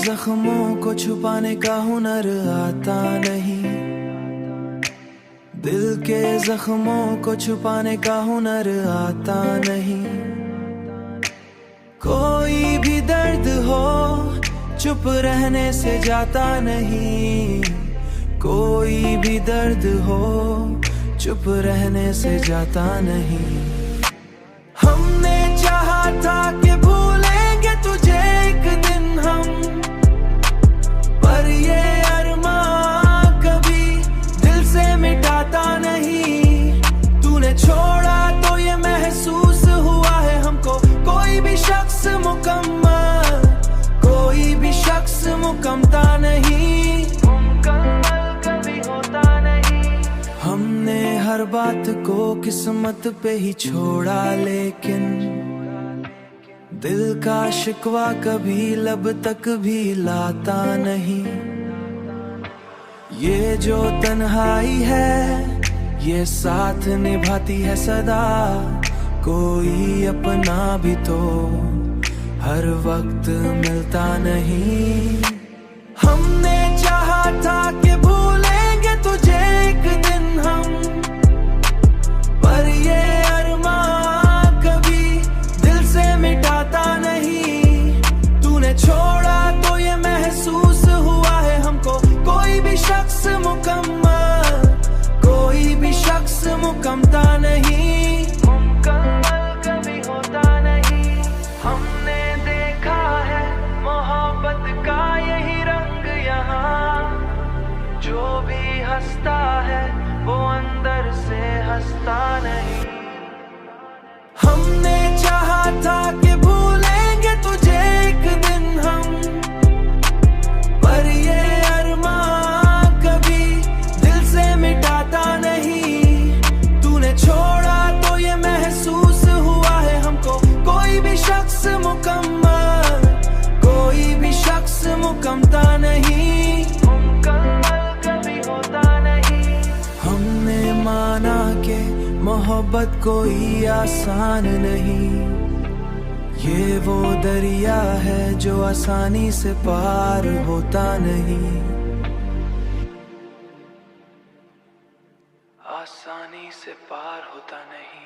जख्मों को छुपाने का हुनर आता नहीं, दिल के जख्मों को छुपाने का हुनर आता नहीं। कोई भी दर्द हो चुप रहने से जाता नहीं, कोई भी दर्द हो चुप रहने से जाता नहीं। हमने चाहा था कि भूलेंगे तुझे एक दिन हम, पर ये अरमां कभी दिल से मिटाता नहीं। तूने छोड़ा तो ये महसूस हुआ है हमको, कोई भी शख्स मुकम्मल, कोई भी शख्स मुकम्मता नहीं, मुकम्मल कभी होता नहीं। हमने हर बात को किस्मत पे ही छोड़ा, लेकिन दिल का शिकवा कभी लब तक भी लाता नहीं। ये जो तन्हाई है ये साथ निभाती है सदा, कोई अपना भी तो हर वक्त मिलता नहीं। हमने चाहा था कि भूलेंगे तुझे एक दिन हम, पर ये अरमां कभी दिल से मिटाता नहीं। तूने छोड़ा तो ये महसूस हुआ है हमको, कोई भी शख्स मुकम्मल, कोई भी शख्स मुकम्मता नहीं, मुकम्मल कभी होता नहीं। हमने देखा है मोहब्बत का यही रंग यहाँ, जो भी हंसता है वो अंदर से हंसता नहीं। हमने चाहा था कि भूलेंगे तुझे एक दिन हम, पर ये अरमां कभी दिल से मिटाता नहीं। तूने छोड़ा तो ये महसूस हुआ है हमको, कोई भी शख्स मुकम्मल, कोई भी शख्स मुकम्मता नहीं, मुकम्मल कभी होता नहीं। हमने माना कि मोहब्बत कोई आसान नहीं, ये वो दरिया है जो आसानी से पार होता नहीं, आसानी से पार होता नहीं।